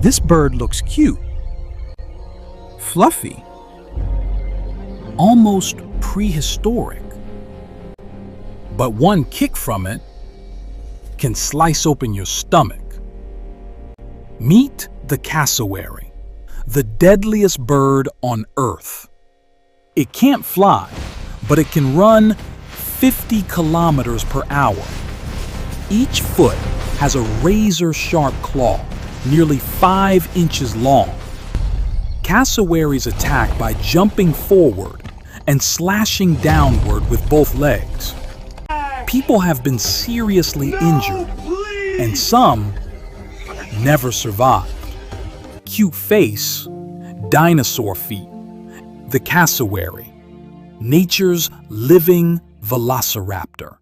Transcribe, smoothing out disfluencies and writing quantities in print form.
This bird looks cute, fluffy, almost prehistoric. But one kick from it can slice open your stomach. Meet the cassowary, the deadliest bird on Earth. It can't fly, but it can run 50 kilometers per hour. Each foot has a razor-sharp claw, nearly 5 inches long. Cassowaries attack by jumping forward and slashing downward with both legs. People have been seriously injured, and some never survived. Cute face, dinosaur feet. The cassowary, nature's living velociraptor.